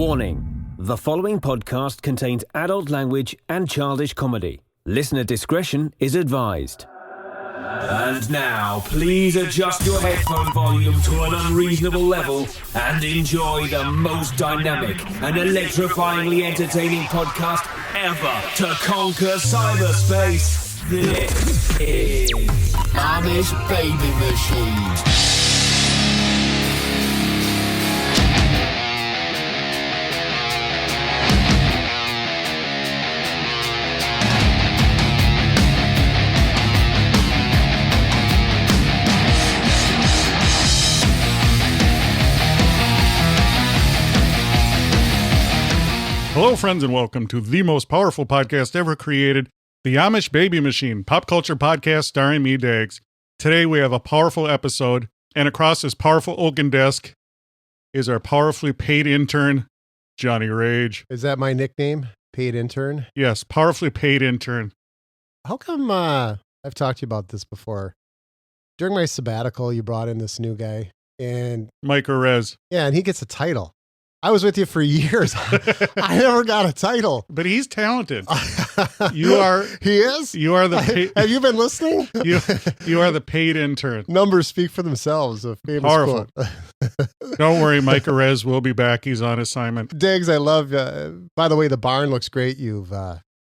Warning: the following podcast contains adult language and childish comedy. Listener discretion is advised. And now, please adjust your headphone volume to an unreasonable level and enjoy the most dynamic and electrifyingly entertaining podcast ever to conquer cyberspace. This is Amish Baby Machine. Hello, friends, and welcome to the most powerful podcast ever created, the Amish Baby Machine, pop culture podcast starring me, Dags. Today we have a powerful episode, and across this powerful oaken desk is our powerfully paid intern, Johnny Rage. Is that my nickname? Paid intern? Yes, powerfully paid intern. How come, I've talked to you about this before. During my sabbatical, you brought in this new guy, and Mike Rez. Yeah, and he gets a title. I was with you for years. I never got a title. But he's talented. You are. He is? You are the paid. Have you been listening? You are the paid intern. Numbers speak for themselves. A famous powerful. Quote. Don't worry, Mike Rez will be back. He's on assignment. Diggs, I love, by the way, the barn looks great. You've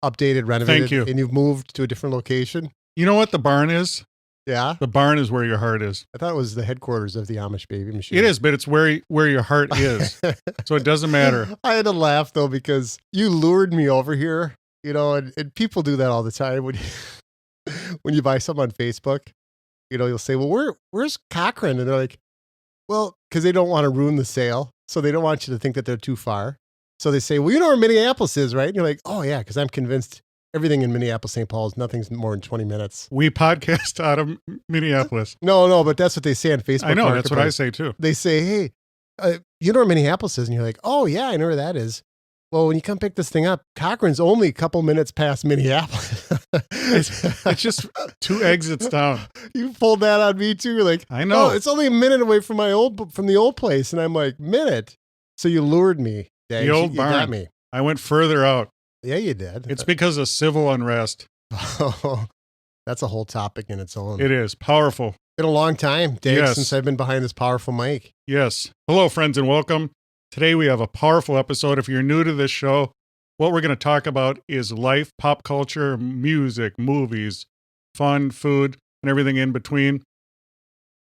updated, renovated. Thank you. And you've moved to a different location. You know what the barn is? Yeah? The barn is where your heart is. I thought it was the headquarters of the Amish Baby Machine. It is, but it's where your heart is. So it doesn't matter. I had to laugh, though, because you lured me over here, you know, and people do that all the time. When you buy something on Facebook, you know, you'll say, well, where's Cochrane? And they're like, well, because they don't want to ruin the sale. So they don't want you to think that they're too far. So they say, well, you know where Minneapolis is, right? And you're like, oh, yeah, because I'm convinced everything in Minneapolis, St. Paul is nothing's more than 20 minutes. We podcast out of Minneapolis. No, but that's what they say on Facebook. I know, that's what I say too. They say, hey, you know where Minneapolis is? And you're like, oh, yeah, I know where that is. Well, when you come pick this thing up, Cochrane's only a couple minutes past Minneapolis. it's just 2 exits down. You pulled that on me too. You're like, I know. Oh, it's only a minute away from the old place. And I'm like, minute. So you lured me. Dang, the old you barn. got me. I went further out. Yeah, you did. It's because of civil unrest. Oh, that's a whole topic in its own. It is. Powerful. Been a long time, Dave, yes. since I've been behind this powerful mic. Yes. Hello, friends, and welcome. Today we have a powerful episode. If you're new to this show, what we're going to talk about is life, pop culture, music, movies, fun, food, and everything in between.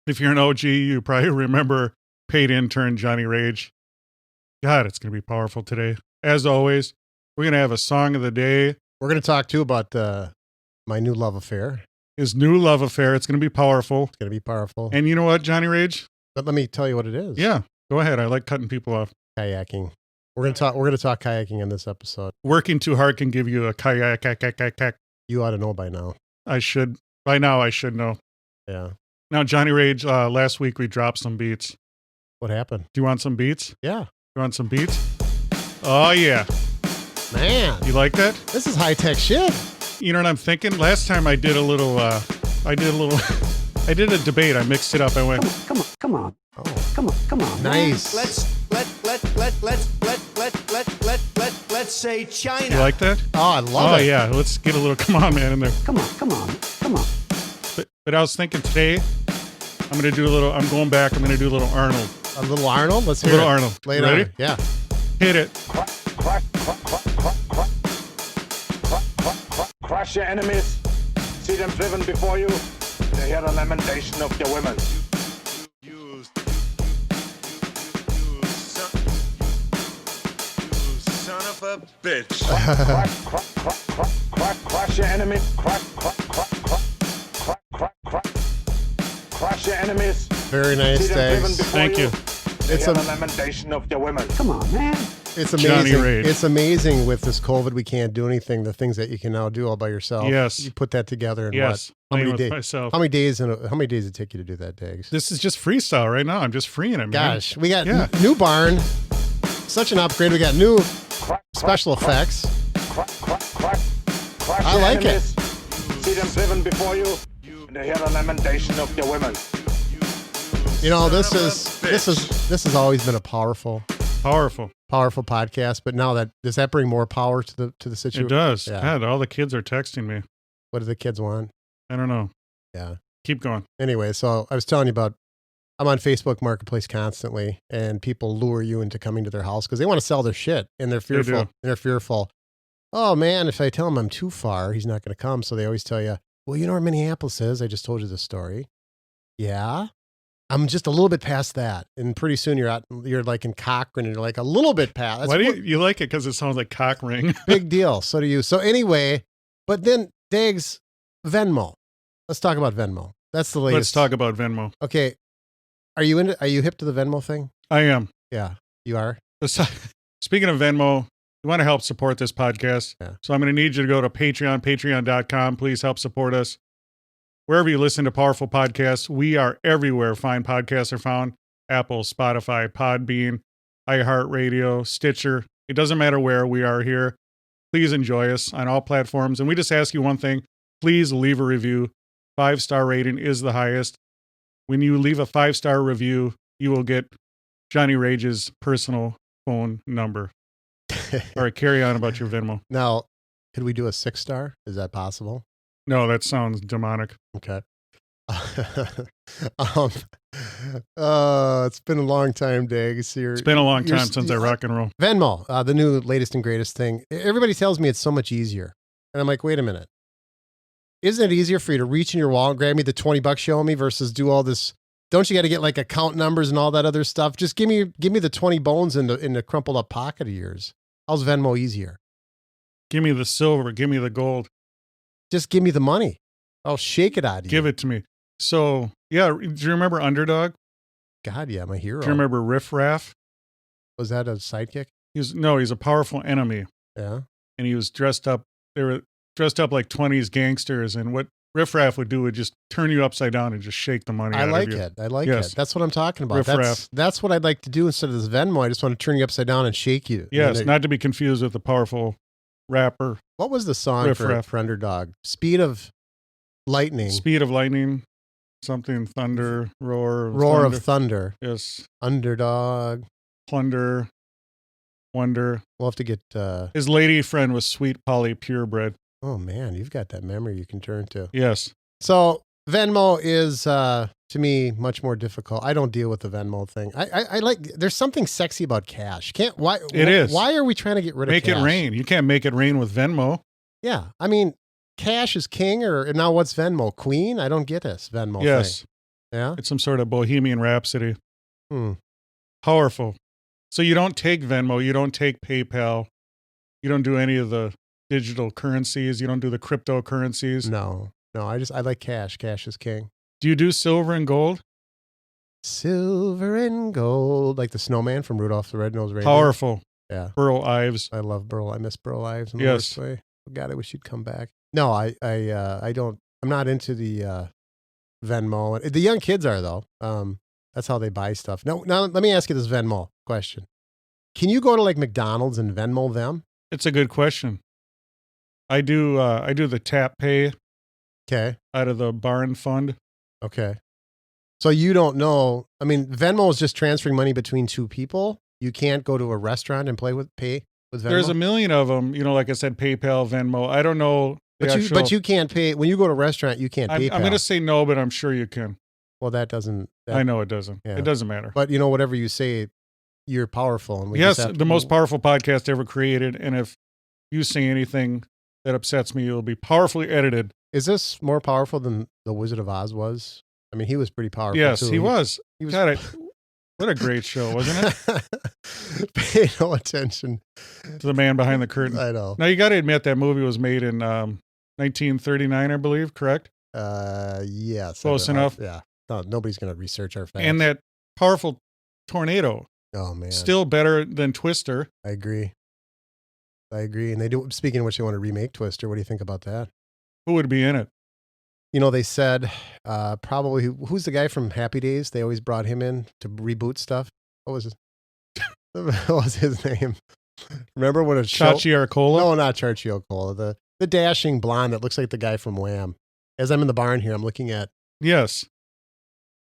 If you're an OG, you probably remember paid intern Johnny Rage. God, it's going to be powerful today. As always, we're going to have a song of the day. We're going to talk, too, about my new love affair. His new love affair. It's going to be powerful. It's going to be powerful. And you know what, Johnny Rage? But let me tell you what it is. Yeah, go ahead. I like cutting people off. Kayaking. We're going to talk kayaking in this episode. Working too hard can give you a kayak. You ought to know by now. By now, I should know. Yeah. Now, Johnny Rage, last week we dropped some beats. What happened? Do you want some beats? Yeah. You want some beats? Oh, yeah. Man. You like that? This is high-tech shit. You know what I'm thinking? Last time I did a debate. I mixed it up. I went, Come on. Oh. Come on. Nice. Let's say China. you like that? Oh, I love it. Oh, yeah. Let's get a little come on, man, in there. Come on. But I was thinking today, I'm going going back. I'm going to do a little Arnold. A little Arnold? Let's hear A little it. Arnold. Lay it Ready? on. Yeah. Hit it. Crush your enemies, see them driven before you, to hear the lamentation of your women. You son of a bitch. Crush your enemies, crush your enemies. Very nice, See them driven Dags. before Thank you. It's hear a- the lamentation of your women. Come on, man. It's Johnny amazing. Rage. It's amazing with this COVID, we can't do anything. The things that you can now do all by yourself. Yes. You put that together in Yes. what? Playing How with many days? myself. How many days did it take you to do that, Dags? This is just freestyle right now. I'm just freeing it, man. Gosh, we got Yeah. new barn. Such an upgrade. We got new special effects. Crush I your like it. enemies, see them driven before you, to hear the lamentation of your women. You know, this has always been a powerful Powerful. Powerful podcast. But now does that bring more power to the situation? It does. Yeah. God, all the kids are texting me. What do the kids want? I don't know. Yeah. Keep going. Anyway, so I was telling you about, I'm on Facebook Marketplace constantly, and people lure you into coming to their house because they want to sell their shit, and they're fearful. They do. They're fearful. Oh man, if I tell him I'm too far, he's not going to come. So they always tell you, well, you know where Minneapolis is? I just told you the story. Yeah. I'm just a little bit past that. And pretty soon you're like in Cochrane, and you're like a little bit past. Why do you like it? Because it sounds like cock ring. Big deal. So do you. So anyway, but then Dags, Venmo. Let's talk about Venmo. That's the latest. Let's talk about Venmo. Okay. Are you hip to the Venmo thing? I am. Yeah, you are. Speaking of Venmo, you want to help support this podcast. Yeah. So I'm going to need you to go to patreon.com. Please help support us. Wherever you listen to powerful podcasts, we are everywhere. Fine podcasts are found. Apple, Spotify, Podbean, iHeartRadio, Stitcher. It doesn't matter where we are here. Please enjoy us on all platforms. And we just ask you one thing. Please leave a review. 5-star rating is the highest. When you leave a 5-star review, you will get Johnny Rage's personal phone number. All right, carry on about your Venmo. Now, could we do a 6-star? Is that possible? No, that sounds demonic. Okay. It's been a long time, Dags. It's been a long time since I rock and roll. Venmo, the new latest and greatest thing. Everybody tells me it's so much easier. And I'm like, wait a minute. Isn't it easier for you to reach in your wallet, grab me the $20 show me versus do all this? Don't you got to get like account numbers and all that other stuff? Just give me the 20 bones in the crumpled up pocket of yours. How's Venmo easier? Give me the silver. Give me the gold. Just give me the money. I'll shake it out of you. Give it to me. So, yeah, do you remember Underdog? God, yeah, my hero. Do you remember Riff Raff? Was that a sidekick? He's a powerful enemy. Yeah. And he was dressed up. They were dressed up like 20s gangsters. And what Riff Raff would do would just turn you upside down and just shake the money out of you. I like it. That's what I'm talking about. Riff Raff. That's what I'd like to do instead of this Venmo. I just want to turn you upside down and shake you. Yes, not to be confused with the powerful rapper. What was the song for Underdog? Speed of Lightning. Speed of Lightning. Something thunder, roar thunder. Of thunder. Yes. Underdog. Plunder. Wonder. We'll have to get... His lady friend was Sweet Polly Purebred. Oh, man. You've got that memory you can turn to. Yes. So Venmo is, to me, much more difficult. I don't deal with the Venmo thing. I like... There's something sexy about cash. It is. Why are we trying to get rid of cash? Make it rain. You can't make it rain with Venmo. Yeah. I mean... Cash is king, or now what's Venmo? Queen? I don't get this Venmo yes. thing. Yeah? It's some sort of Bohemian Rhapsody. Hmm. Powerful. So you don't take Venmo, you don't take PayPal, you don't do any of the digital currencies, you don't do the cryptocurrencies. No, I like cash. Cash is king. Do you do silver and gold? Silver and gold, like the snowman from Rudolph the Red-Nosed Reindeer. Powerful. Yeah. Burl Ives. I love Burl. I miss Burl Ives in the Yes. worst way. Oh, God, I wish you'd come back. No, I don't. I'm not into the Venmo. The young kids are though. That's how they buy stuff. Now let me ask you this Venmo question. Can you go to like McDonald's and Venmo them? It's a good question. I do the tap pay. Okay. Out of the barn fund. Okay. So you don't know. I mean, Venmo is just transferring money between two people. You can't go to a restaurant and pay with Venmo. There's a million of them. Like I said, PayPal, Venmo. I don't know. But you can't pay when you go to a restaurant. You can't PayPal. I'm going to say no, but I'm sure you can. Well, that doesn't. I know it doesn't. Yeah. It doesn't matter. But whatever you say, you're powerful. And yes, the most powerful podcast ever created. And if you say anything that upsets me, it'll be powerfully edited. Is this more powerful than The Wizard of Oz was? I mean, he was pretty powerful. Yes, too. he was. God, what a great show, wasn't it? Pay no attention to the man behind the curtain. I know. Now, you got to admit that movie was made in 1939, I believe, correct? Yes. Close enough. Yeah. No, nobody's going to research our facts. And that powerful tornado. Oh, man. Still better than Twister. I agree. And they do. Speaking of which, they want to remake Twister. What do you think about that? Who would be in it? They said probably who's the guy from Happy Days? They always brought him in to reboot stuff. What was his name? Remember when it's Chachi Arcola? No, not Chachi Arcola. The dashing blonde that looks like the guy from Wham. As I'm in the barn here, I'm looking at. Yes.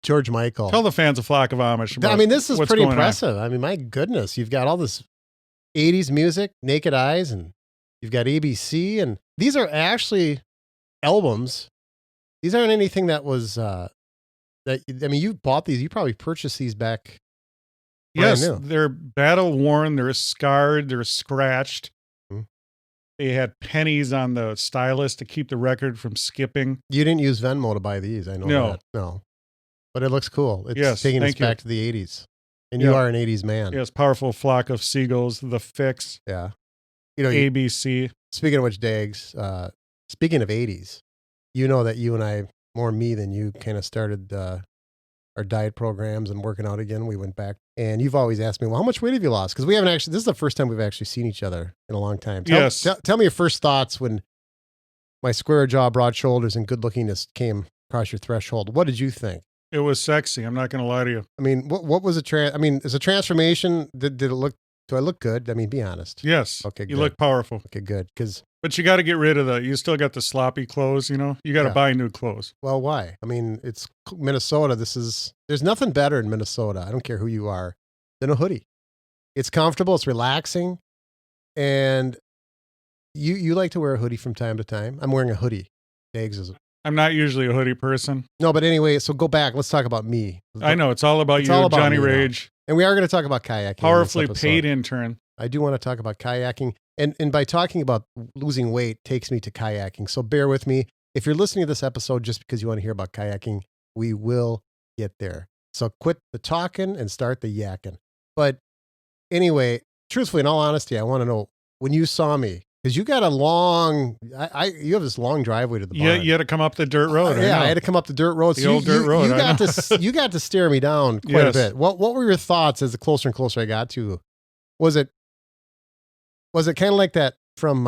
George Michael. Tell the fans of Flock of Amish about I mean, this is what's pretty going on. impressive. I mean, my goodness, you've got all this 80s music, Naked Eyes, and you've got ABC, and these are actually albums. These aren't anything that was, you bought these, you probably purchased these back. Yes, brand new. they're battle worn, they're scarred, they're scratched. Mhm. They had pennies on the stylus to keep the record from skipping. You didn't use Venmo to buy these, I know No. that. No. But it looks cool. It's Yes, taking us thank you. back to the 80s. And you Yeah. are an 80s man. Yes, powerful flock of seagulls, the Fix, Yeah. You know, ABC. speaking of which, Dags, speaking of 80s, you know that you and I, more me than you, kind of started our diet programs and working out again. We went back, and you've always asked me, well, how much weight have you lost? Because we haven't actually, this is the first time we've actually seen each other in a long time. Yes. Tell me your first thoughts when my square jaw, broad shoulders, and good lookingness came across your threshold. What did you think? It was sexy. I'm not going to lie to you. I mean, what was is a transformation? Did it look, do I look good? I mean, be honest. Yes. Okay, You good. look powerful. Okay, good. Because, But you got to get rid of you still got the sloppy clothes, you know? You got to Yeah. buy new clothes. well, why? I mean, it's Minnesota. There's nothing better in Minnesota. I don't care who you are, than a hoodie. It's comfortable. It's relaxing. And you like to wear a hoodie from time to time. I'm wearing a hoodie. Dags is. I'm not usually a hoodie person. No, but anyway, so go back. Let's talk about me. I know. It's all about It's you, all about Johnny me now. Rage. And we are going to talk about kayaking. in this Powerfully episode. paid intern. I do want to talk about kayaking. And by talking about losing weight takes me to kayaking. So bear with me. If you're listening to this episode just because you want to hear about kayaking, we will get there. So quit the talking and start the yakking. But anyway, truthfully, in all honesty, I want to know when you saw me, because you got a long, you have this long driveway to the barn. Yeah, you had to come up the dirt road. Yeah, I know. had to come up the dirt road. The old dirt road, You I got know. you got to stare me down quite Yes. a bit. What were your thoughts as the closer and closer I got to? Was it kind of like that from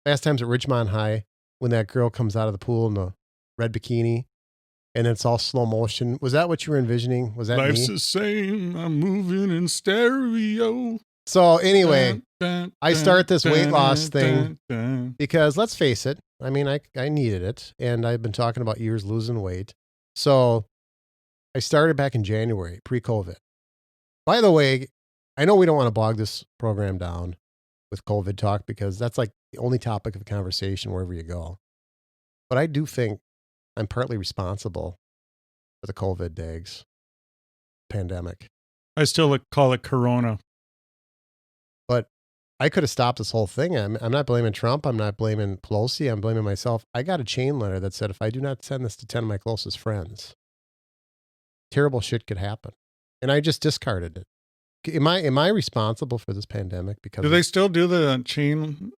Fast Times at Ridgemont High when that girl comes out of the pool in the red bikini and it's all slow motion? Was that what you were envisioning? Was that Life's me? the same. I'm moving in stereo. So anyway, Dun, I start this weight loss thing dun, dun. because let's face it, I mean, I needed it, and I've been talking about years losing weight. So I started back in January, pre-COVID. By the way, I know we don't want to bog this program down with COVID talk because that's like the only topic of conversation wherever you go. But I do think I'm partly responsible for the COVID Dags pandemic. I still call it Corona. But I could have stopped this whole thing. I'm not blaming Trump. I'm not blaming Pelosi. I'm blaming myself. I got a chain letter that said if I do not send this to 10 of my closest friends, terrible shit could happen. And I just discarded it. Am I responsible for this pandemic? Because Do they still do the chain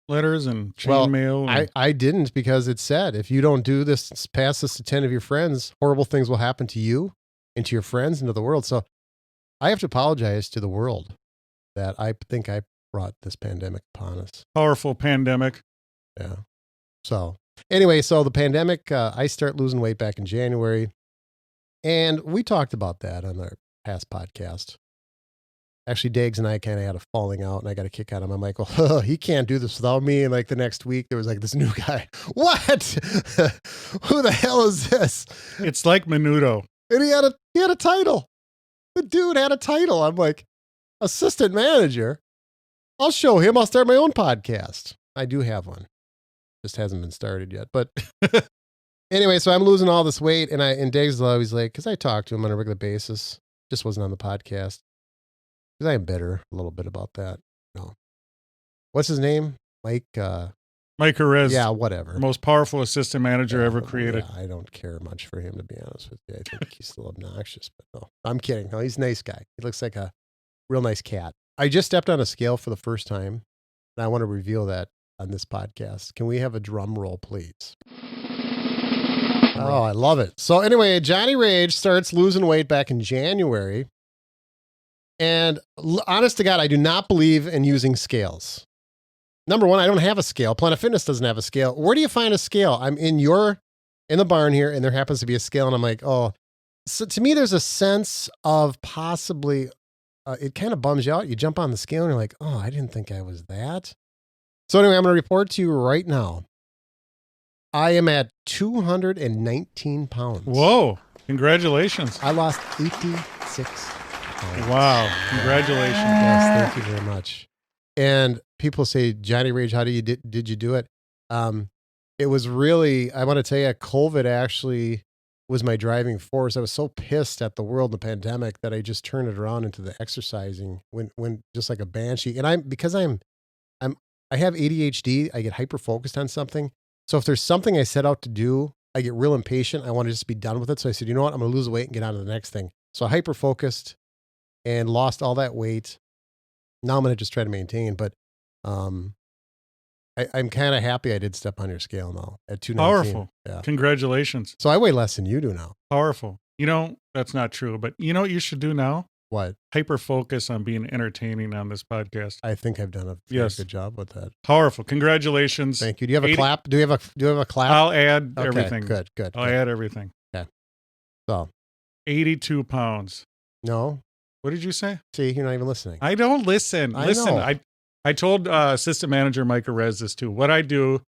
letters and chain mail? I didn't, because it said if you don't do this, pass this to 10 of your friends, horrible things will happen to you and to your friends and to the world. So I have to apologize to the world that I think I brought this pandemic upon us. Powerful pandemic. Yeah. So anyway, so the pandemic, I start losing weight back in January, and we talked about that on our past podcast. Actually, Dags and I kind of had a falling out, and I got a kick out of him. I'm like, well, he can't do this without me. And like the next week, there was like this new guy. What? Who the hell is this? It's like Menudo. And he had a title. The dude had a title. I'm like, assistant manager. I'll show him. I'll start my own podcast. I do have one. Just hasn't been started yet. But anyway, so I'm losing all this weight, and Dave's always like, because I talk to him on a regular basis. Just wasn't on the podcast. Because I am bitter a little bit about that. No. What's his name? Mike Rez. yeah, whatever. Most powerful assistant manager ever created. Yeah, I don't care much for him, to be honest with you. I think he's still obnoxious, but no, I'm kidding. No, he's a nice guy. He looks like a real nice cat. I just stepped on a scale for the first time, and I want to reveal that on this podcast. Can we have a drum roll, please? Oh, I love it. So anyway, Johnny Rage starts losing weight back in January. And honest to God, I do not believe in using scales. Number one, I don't have a scale. Planet Fitness doesn't have a scale. Where do you find a scale? I'm in the barn here, and there happens to be a scale, and I'm like, oh. So to me, there's a sense of possibly, it kind of bums you out. You jump on the scale, and you're like, oh, I didn't think I was that. So anyway, I'm going to report to you right now. I am at 219 pounds. Whoa. Congratulations. I lost 86 pounds. Wow. Congratulations. Yes, thank you very much. And people say, Johnny Rage, how did you do it? It was really, I want to tell you, COVID actually was my driving force. I was so pissed at the world and the pandemic that I just turned it around into the exercising when just like a banshee. And I have ADHD. I get hyper focused on something. So if there's something I set out to do, I get real impatient. I want to just be done with it. So I said, you know what? I'm going to lose weight and get on to the next thing. So I hyper focused and lost all that weight. Now I'm going to just try to maintain, but I'm kind of happy I did step on your scale now at 219. Powerful. Yeah. Congratulations. So I weigh less than you do now. Powerful. You know, that's not true, but you know what you should do now? What? Hyper focus on being entertaining on this podcast. I think I've done a very good job with that. Powerful. Congratulations. Thank you. Do you have a clap? Do you have a clap? I'll add Okay, everything. Good. I'll add everything. Okay. So 82 pounds. no. What did you say? See, you're not even listening. I don't listen. I Listen, know. I told Assistant Manager Mike Rez this too. What I do,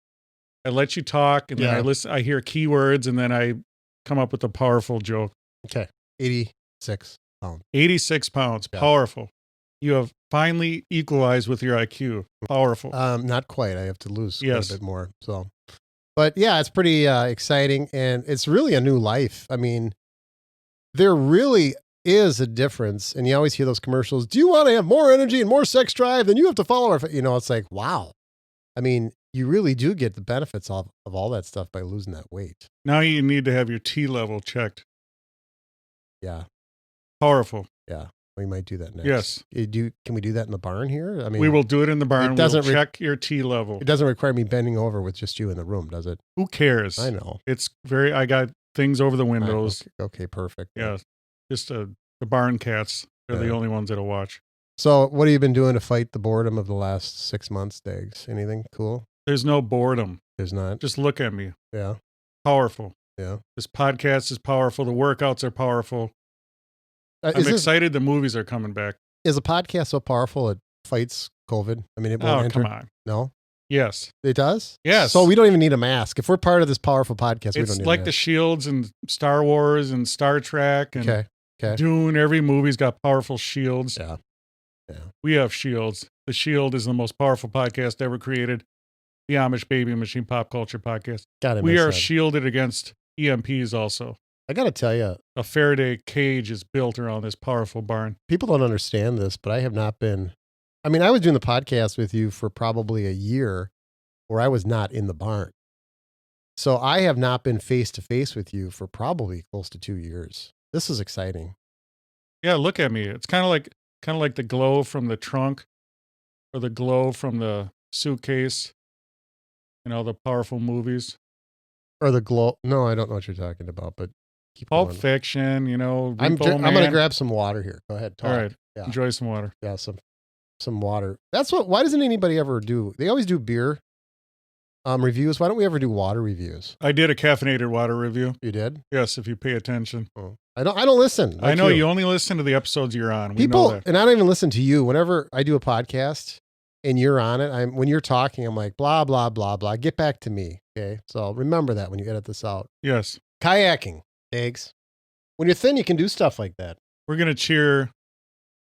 I let you talk, and then Yeah. I listen. I hear keywords, and then I come up with a powerful joke. Okay. 86 pounds. 86 pounds. Yeah. Powerful. You have finally equalized with your IQ. Powerful. Not quite. I have to lose quite Yes. a bit more. So, but yeah, it's pretty exciting, and it's really a new life. I mean, there really is a difference, and you always hear those commercials. Do you want to have more energy and more sex drive? Then you have to follow our. It's like, wow. I mean, you really do get the benefits of all that stuff by losing that weight. Now you need to have your T level checked. Yeah, Powerful. yeah. We might do that next. Yes. Can we do that in the barn here? I mean, We will do it in the barn. It doesn't We'll check your T level. It doesn't require me bending over with just you in the room, does it? Who cares? I know. It's I got things over the windows. Okay, perfect. Yeah. Just the barn cats are the Yeah. only ones that'll watch. So, what have you been doing to fight the boredom of the last 6 months, Dags? Anything cool? There's no boredom. There's not. Just look at me. Yeah, Powerful. yeah. This podcast is powerful. The workouts are powerful. I'm Is excited the movies are coming back. a podcast so powerful it fights COVID? I mean, it won't Oh, enter. come on. No, Yes. it does. Yes. So we don't even need a mask if we're part of this powerful podcast. We It's don't need like a the mask. shields and Star Wars and Star Trek and Okay. Dune. Every movie's got powerful shields. Yeah. Yeah. We have shields. The Shield is the most powerful podcast ever created. The Amish Baby Machine Pop Culture Podcast. We are shielded against EMPs also. I got to tell you, A Faraday cage is built around this powerful barn. people don't understand this, but I have not been. I mean, I was doing the podcast with you for probably a year where I was not in the barn. So I have not been face to face with you for probably close to 2 years. This is exciting. Yeah, look at me. It's kind of like the glow from the trunk or the glow from the suitcase. The powerful movies. Or the glow. No, I don't know what you're talking about, but keep Pulp going. Fiction, I'm Repo going to Man. grab some water here. Go ahead. Talk. All right. Yeah. Enjoy some water. Yeah. Some water. Why doesn't anybody ever do, they always do beer reviews. Why don't we ever do water reviews? I did a caffeinated water review. You did? Yes, if you pay attention. Oh. I don't listen. I like know you only listen to the episodes you're on. We People, know that. and I don't even listen to you. Whenever I do a podcast and you're on it, when you're talking, I'm like, blah, blah, blah, blah. Get back to me. Okay. So remember that when you edit this out. Yes. Kayaking, eggs. When you're thin, you can do stuff like that. We're going to cheer.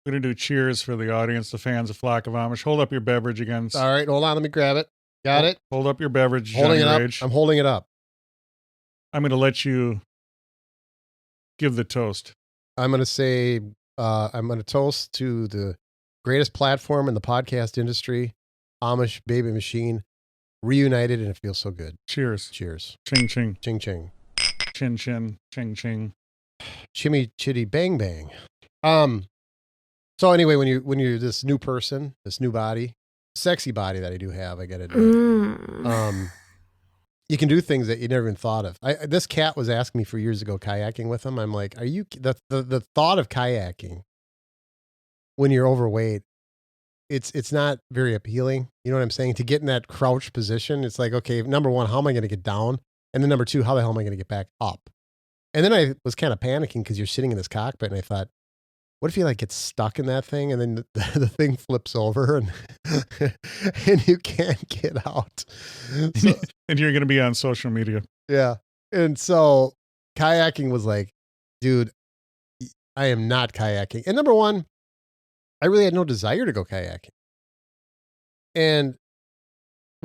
We're going to do cheers for the audience, the fans of Flock of Amish. Hold up your beverage again. All right. Hold on. Let me grab it. Got it. Hold up your beverage. Holding it Johnny up. Rage. I'm holding it up. I'm going to let you give the toast. I'm going to say, I'm going to toast to the greatest platform in the podcast industry, Amish Baby Machine, reunited, and it feels so good. Cheers. Cheers. Ching, ching. Ching, ching. Chin, chin. Ching, ching. Chimmy, chitty, bang, bang. So anyway, when you're this new person, this new body, sexy body that I do have, I got to admit, you can do things that you never even thought of. This cat was asking me for years ago kayaking with him. I'm like, are you the thought of kayaking when you're overweight? It's not very appealing. You know what I'm saying? To get in that crouch position, it's like, okay, number one, how am I going to get down? And then number two, how the hell am I going to get back up? And then I was kind of panicking because you're sitting in this cockpit, and I thought, what if you get stuck in that thing and then the thing flips over and and you can't get out? So, And you're going to be on social media. yeah. And so kayaking was like, dude, I am not kayaking. And number one, I really had no desire to go kayaking. And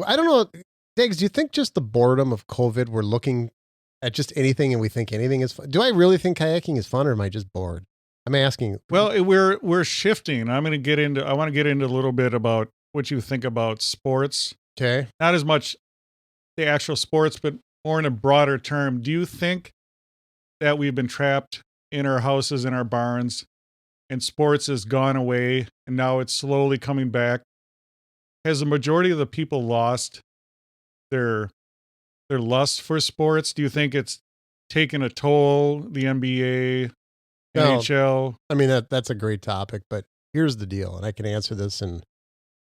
I don't know, Diggs, do you think just the boredom of COVID, we're looking at just anything and we think anything is fun? Do I really think kayaking is fun, or am I just bored? I'm asking. Well, we're shifting. I want to get into a little bit about what you think about sports. Okay. Not as much the actual sports, but more in a broader term. Do you think that we've been trapped in our houses, in our barns, and sports has gone away and now it's slowly coming back? Has the majority of the people lost their lust for sports? Do you think it's taken a toll, the NBA, NHL? I mean, that's a great topic, but here's the deal, and I can answer this in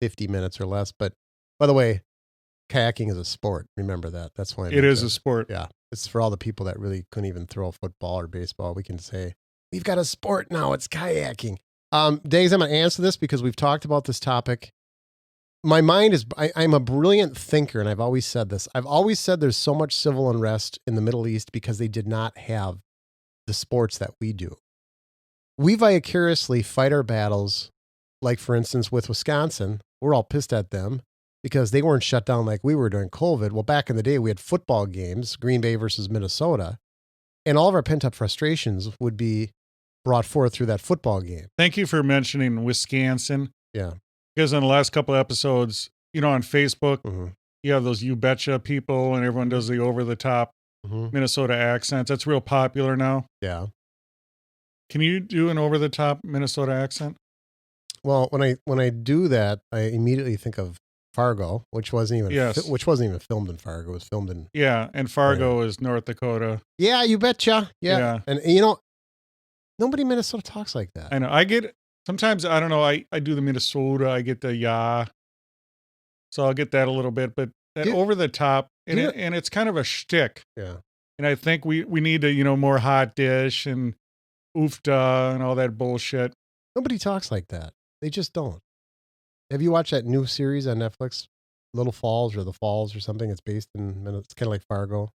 50 minutes or less. But by the way, kayaking is a sport. Remember that. That's why It is a sport. Yeah. It's for all the people that really couldn't even throw football or baseball. We can say, we've got a sport now. It's kayaking. Days, I'm going to answer this because we've talked about this topic. My mind is, I'm a brilliant thinker, and I've always said this. I've always said there's so much civil unrest in the Middle East because they did not have the sports that we do. We vicariously fight our battles, like, for instance, with Wisconsin. We're all pissed at them because they weren't shut down like we were during COVID. Well, back in the day, we had football games, Green Bay versus Minnesota, and all of our pent-up frustrations would be brought forth through that football game. Thank you for mentioning Wisconsin. Yeah. Because in the last couple of episodes, on Facebook, Mm-hmm. you have those You Betcha people and everyone does the over-the-top Minnesota accents. That's real popular now. Yeah. Can you do an over-the-top Minnesota accent? Well, when I do that, I immediately think of Fargo, which wasn't even filmed in Fargo. It was filmed in. Yeah, and Fargo is North Dakota. Yeah, you betcha. Yeah. Yeah. And nobody in Minnesota talks like that. I know. I get sometimes, I don't know, I do the Minnesota, I get the yeah. So I'll get that a little bit, but that over the top, and it's kind of a shtick. Yeah. And I think we need to, more hot dish and oofda and all that bullshit. Nobody talks like that. They just don't. Have you watched that new series on Netflix, Little Falls or The Falls or something? It's based in, it's kind of like Fargo,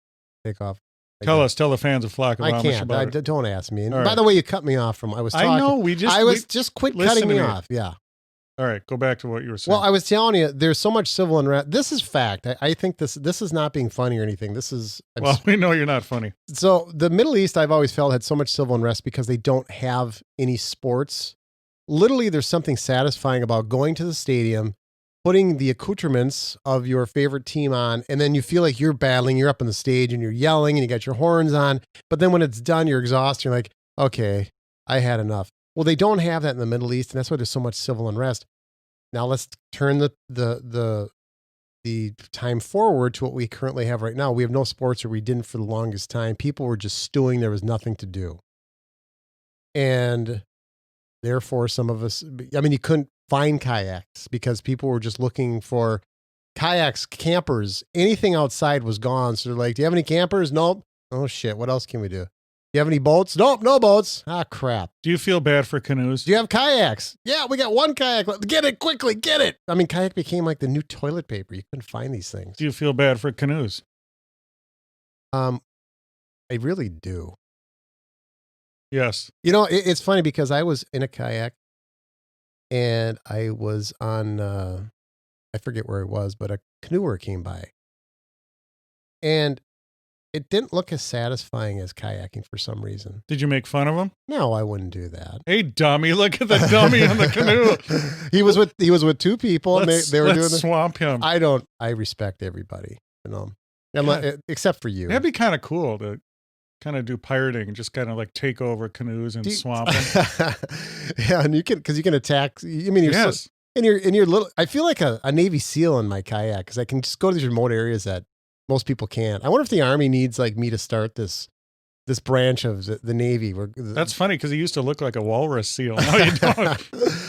Takeoff. Tell the fans of Flock of Amish I can't. about it. Don't ask me. And All by right. the way, you cut me off from, I was talking. I know, just quit cutting me off. Yeah. All right, go back to what you were saying. Well, I was telling you, there's so much civil unrest. This is fact. I think this is not being funny or anything. This is. We know you're not funny. So the Middle East, I've always felt, had so much civil unrest because they don't have any sports. Literally, there's something satisfying about going to the stadium, putting the accoutrements of your favorite team on, and then you feel like you're battling. You're up on the stage and you're yelling and you got your horns on. But then when it's done, you're exhausted. You're like, okay, I had enough. Well, they don't have that in the Middle East, and that's why there's so much civil unrest. Now let's turn the time forward to what we currently have right now. We have no sports, or we didn't for the longest time. People were just stewing. There was nothing to do. And therefore, some of us, you couldn't find kayaks because people were just looking for kayaks, campers. Anything outside was gone. So they're like, do you have any campers? Nope. Oh, shit. What else can we do? Do you have any boats? Nope, no boats. Ah, crap. Do you feel bad for canoes? Do you have kayaks? Yeah, we got one kayak. Get it quickly. Get it. Kayak became like the new toilet paper. You couldn't find these things. Do you feel bad for canoes? I really do. Yes. It's funny because I was in a kayak and I was on, I forget where it was, but a canoer came by. And it didn't look as satisfying as kayaking for some reason. Did you make fun of him? No, I wouldn't do that. Hey, dummy! Look at the dummy on the canoe. He was with two people, and they were doing. Swamp him. I respect everybody, except for you. That'd be kind of cool to kind of do pirating and just kind of like take over canoes and swamp them. Yeah, and you can attack. Yes. And you're little. I feel like a Navy SEAL in my kayak because I can just go to these remote areas that most people can't. I wonder if the Army needs like me to start this branch of the Navy. That's funny because he used to look like a walrus seal. No, you don't.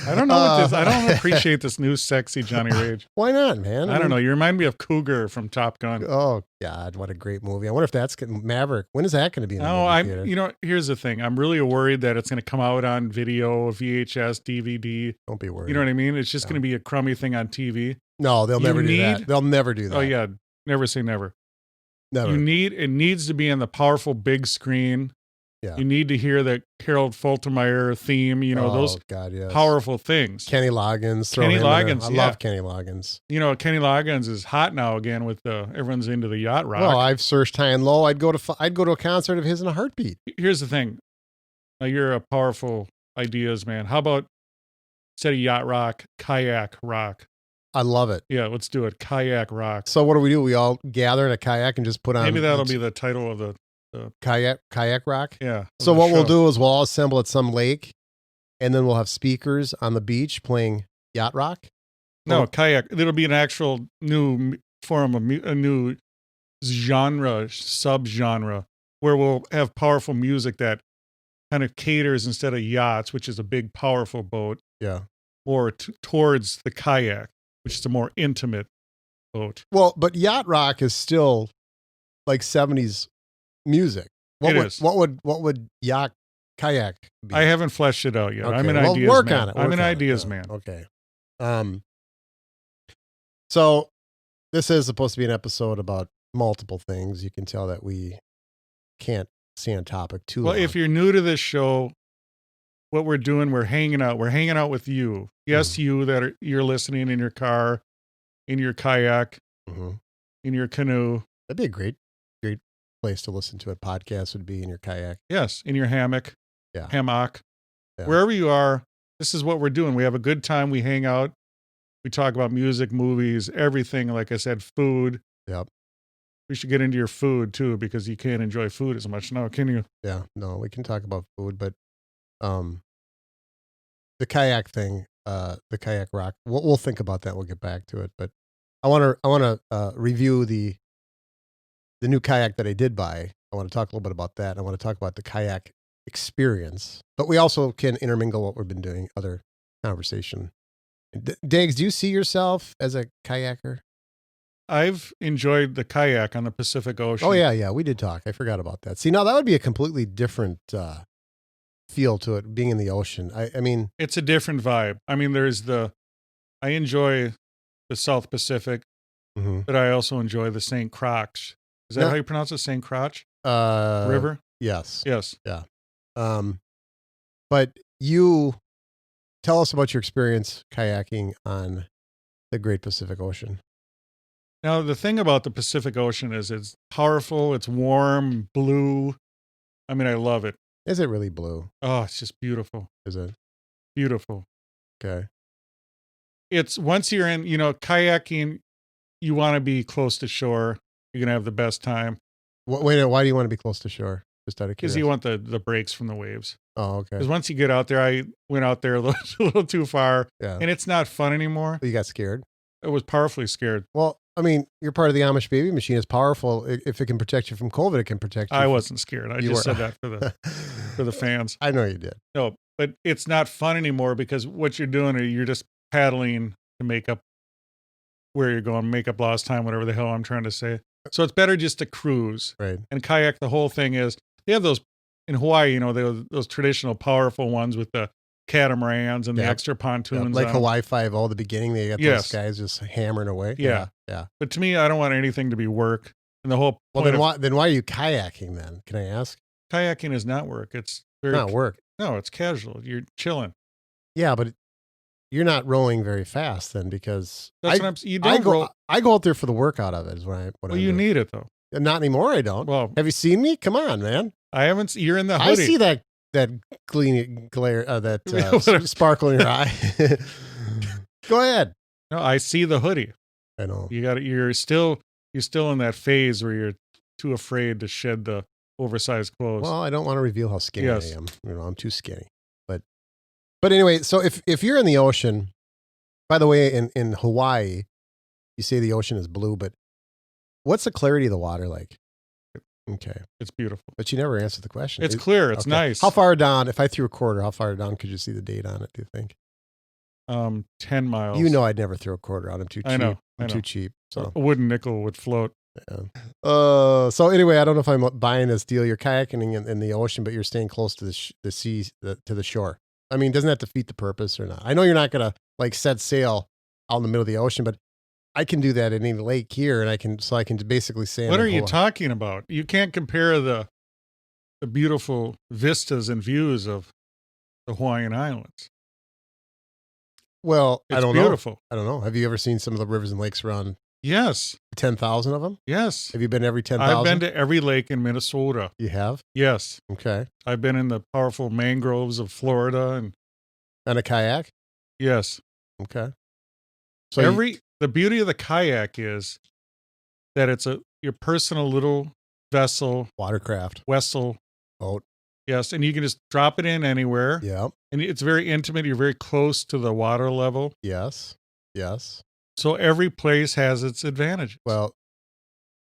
I don't know what this. I don't appreciate this new sexy Johnny Rage. Why not, man? I don't know. You remind me of Cougar from Top Gun. Oh God, what a great movie! I wonder if that's Maverick. When is that going to be? In the movie theater? Here's the thing. I'm really worried that it's going to come out on video, VHS, DVD. Don't be worried. You know what I mean? It's just going to be a crummy thing on TV. No, they'll never do that. They'll never do that. Oh yeah. Never say never. Never. It needs to be on the powerful big screen Yeah. You need to hear the Harold Faltermeyer theme, those God, yes. powerful things. Kenny Loggins. Kenny Loggins, I yeah. love Kenny Loggins. Kenny Loggins is hot now again with everyone's into the yacht rock. Well, I've searched high and low. I'd go to a concert of his in a heartbeat. Here's the thing. Now, you're a powerful ideas man. How about instead of yacht rock, kayak rock? I love it. Yeah, let's do it. Kayak rock. So what do? We all gather in a kayak and just put on. Maybe that'll be the title of the kayak rock. Yeah. So what we'll do is we'll all assemble at some lake, and then we'll have speakers on the beach playing yacht rock. No, kayak. It'll be an actual new form of a new genre, subgenre, where we'll have powerful music that kind of caters instead of yachts, which is a big, powerful boat, Yeah. or towards the kayak, which is a more intimate boat. Well, but yacht rock is still like 70s music. It is. What would yacht kayak be? I haven't fleshed it out yet. Okay, I'm an well, ideas work man. on it. I'm work an on it. ideas Yeah, man. Okay. So this is supposed to be an episode about multiple things. You can tell that we can't stay on topic too long. Well, if you're new to this show, what we're doing, we're hanging out. We're hanging out with you. Yes, you that you're listening in your car, in your kayak, Mhm. in your canoe. That'd be a great place to listen to a podcast would be in your kayak. Yes, in your hammock, Yeah. hammock, Yeah. wherever you are. This is what we're doing. We have a good time. We hang out. We talk about music, movies, everything. Like I said, food. Yep. We should get into your food too, because you can't enjoy food as much now, can you? Yeah. No, we can talk about food, but the kayak thing, the kayak rock. We'll think about that. We'll get back to it. But I want to review the new kayak that I did buy. I want to talk a little bit about that. I want to talk about the kayak experience, but we also can intermingle what we've been doing, other conversation. Diggs, do you see yourself as a kayaker? I've enjoyed the kayak on the Pacific Ocean. Oh yeah, we did talk. I forgot about that. See, now that would be a completely different feel to it, being in the ocean. I mean, It's a different vibe. I mean, I enjoy the South Pacific, mhm. but I also enjoy the St. Croix. Is that No. how you pronounce it? St. Croix River. River? Yes. Yes. But you tell us about your experience kayaking on the Great Pacific Ocean. Now, the thing about the Pacific Ocean is it's powerful, it's warm, blue. I mean, I love it. Is it really blue? Oh, it's just beautiful. Is it? Beautiful. Okay. It's once you're in, kayaking, you want to be close to shore. You're going to have the best time Wait a minute, why do you want to be close to shore? Just out of because curiosity. you want the breaks from the waves. Oh, okay. Because once you get out there, I went out there a little too far Yeah. and it's not fun anymore. You got scared? I was powerfully scared. Well, I mean, you're part of the Amish baby machine. It's powerful. If it can protect you from COVID, it can protect you. I wasn't scared. I You just were- said that for the fans. I know you did. No, but it's not fun anymore because what you're doing, you're just paddling to make up where you're going, make up lost time, whatever the hell I'm trying to say. So it's better just to cruise Right. and kayak. The whole thing is they have those in Hawaii, those traditional powerful ones with the catamarans and the Yeah. extra pontoons. Like on. Hawaii 5-0, the beginning, they got Yes. those guys just hammering away. Yeah. Yeah. But to me, I don't want anything to be work. And the whole Well, point then why are you kayaking then? Can I ask? kayaking is not work. It's very Not work. No, it's casual. You're chilling. Yeah, but you're not rowing very fast then because That's what I'm. You don't roll. I go out there for the workout of it. Is what I. Well, you need it though. Not anymore. I don't. Well, Have you seen me? Come on, man. I haven't. You're in the I hoodie. see that glare, Whatever. sparkle in your eye. Go ahead. No, I see the hoodie. I know. You got it. You're still in that phase where you're too afraid to shed the oversized clothes. Well, I don't want to reveal how skinny Yes. I am. I'm too skinny. But anyway, so if you're in the ocean, by the way, in Hawaii, you say the ocean is blue, but what's the clarity of the water like? Okay. It's beautiful. But you never answered the question. It's clear. It's okay. nice. How far down, if I threw a quarter, how far down could you see the date on it, do you think? 10 miles. You know I'd never throw a quarter out. I'm too cheap. I know. I'm too cheap. So A wooden nickel would float. so anyway, I don't know if I'm buying this deal. You're kayaking in the ocean, but you're staying close to the sea, to the shore. I mean, doesn't that defeat the purpose or not? I know you're not going to like set sail out in the middle of the ocean, but I can do that in any lake here. And I can basically say, What are you talking about? You can't compare the the beautiful vistas and views of the Hawaiian Islands. Well, It's I don't beautiful. know. I don't know. Have you ever seen some of the rivers and lakes around Yes. 10,000 of them? Yes. Have you been to every 10,000? I've been to every lake in Minnesota. You have? Yes. Okay. I've been in the powerful mangroves of Florida, and On a kayak? yes. Okay. So The beauty of the kayak is that it's your personal little watercraft, vessel. boat. Yes, and you can just drop it in anywhere. Yeah. And it's very intimate. You're very close to the water level. Yes. So every place has its advantages. Well,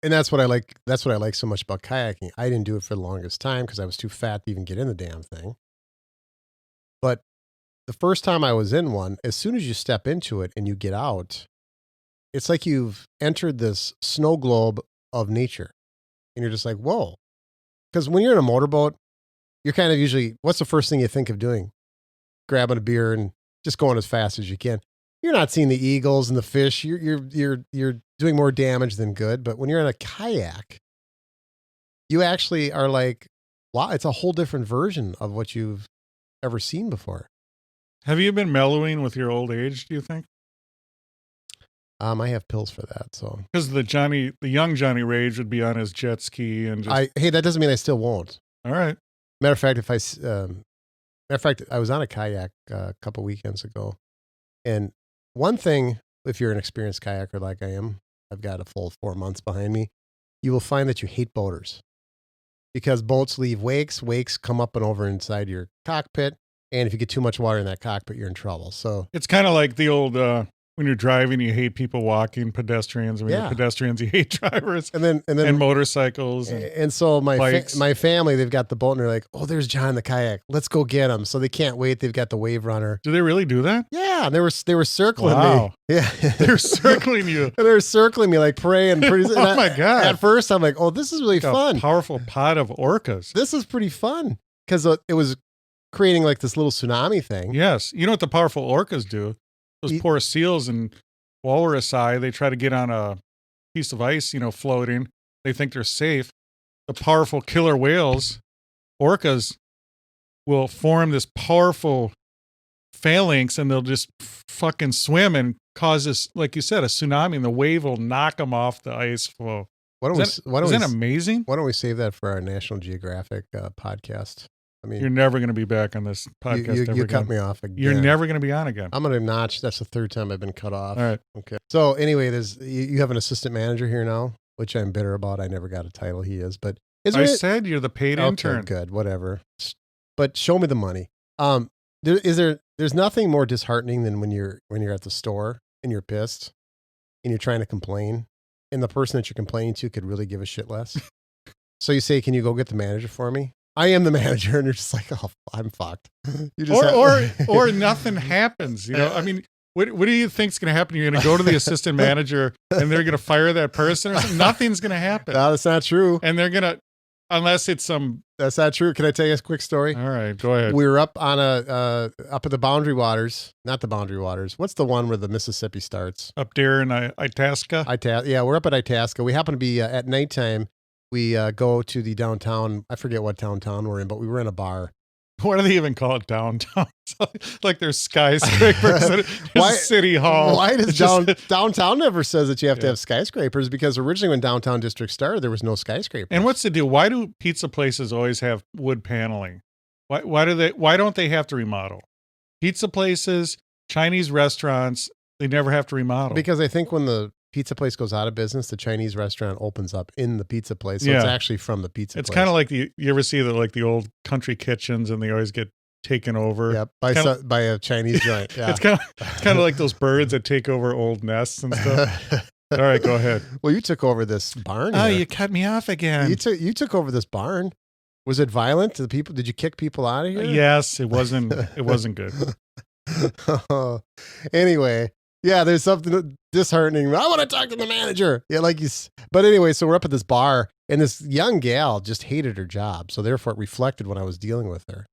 and that's what I like. That's what I like so much about kayaking. I didn't do it for the longest time because I was too fat to even get in the damn thing. But the first time I was in one, as soon as you step into it and you get out, it's like you've entered this snow globe of nature. And you're just like, whoa. Because when you're in a motorboat, you're kind of usually, what's the first thing you think of doing? Grabbing a beer and just going as fast as you can. You're not seeing the eagles and the fish. You're doing more damage than good. But when you're in a kayak, you actually are like, wow, it's a whole different version of what you've ever seen before. Have you been mellowing with your old age, do you think? I have pills for that. So Because the young Johnny Rage would be on his jet ski and just, hey, that doesn't mean I still won't. all right. Matter of fact, I was on a kayak a couple weekends ago, and one thing, if you're an experienced kayaker like I am, I've got a full 4 months behind me, you will find that you hate boaters because boats leave wakes. Wakes come up and over inside your cockpit, and if you get too much water in that cockpit, you're in trouble. So It's kind of like the old, when you're driving, you hate people walking, pedestrians. When Yeah. you're pedestrians, you hate drivers and then and motorcycles. And so bikes. my family, they've got the boat and they're like, oh, there's John the kayak. Let's go get him. So they can't wait. They've got the wave runner. Do they really do that? Yeah, and they were circling Wow. me. Yeah, They're circling you. And they're circling me like praying. Oh my God. At first, I'm like, oh, this is really Like fun. a powerful pod of orcas. This is pretty fun because it was creating like this little tsunami thing. Yes. You know what the powerful orcas do? Those Eat- poor seals and walrus eye, they try to get on a piece of ice, floating. They think they're safe. The powerful killer whales, orcas, will form this powerful phalanx and they'll just fucking swim and cause this, like you said, a tsunami, and the wave will knock them off the ice floe. Isn't that amazing? Why don't we save that for our National Geographic podcast? I mean, You're never going to be back on this podcast. you cut me off again. You're never going to be on again. I'm going to notch. That's the third time I've been cut off. All right. Okay. So anyway, you have an assistant manager here now, which I'm bitter about. I never got a title. He is, but I said you're the paid okay, intern. good, whatever. But show me the money. There's nothing more disheartening than when you're at the store and you're pissed and you're trying to complain, and the person that you're complaining to could really give a shit less. So you say, "Can you go get the manager for me?" I am the manager, and you're just like, "Oh, I'm fucked." You just or nothing happens. I mean, what do you think's going to happen? You're going to go to the assistant manager, and they're going to fire that person, or something? Nothing's going to happen. No, that's not true. And they're going to, unless it's some. That's not true. Can I tell you a quick story? All right, go ahead. We were up on up at the Boundary Waters, not the Boundary Waters. What's the one where the Mississippi starts? Up there in Itasca. Yeah, we're up at Itasca. We happen to be at nighttime. We go to the downtown. I forget what downtown we're in, but we were in a bar. What do they even call it downtown? Like there's skyscrapers. Why- City Hall. Why does It's just- downtown never says that you have to Yeah. have skyscrapers? Because originally when Downtown District started, there was no skyscrapers. And what's the deal? Why do pizza places always have wood paneling? Why don't they have to remodel? Pizza places, Chinese restaurants, they never have to remodel. Because I think when the pizza place goes out of business, the Chinese restaurant opens up in the pizza place. So it's Yeah. actually from the pizza It's place. kind of like you ever see the old country kitchens and they always get taken over. Yeah, kinda- by a Chinese joint. Yeah. It's kind of like those birds that take over old nests and stuff. All right, go ahead. Well, you took over this barn. Oh, here. you cut me off again. You took over this barn. Was it violent to the people? Did you kick people out of here? Yes, it wasn't good. Anyway, yeah, there's something disheartening. I want to talk to the manager. Yeah, but anyway, so we're up at this bar, and this young gal just hated her job, so therefore it reflected when I was dealing with her.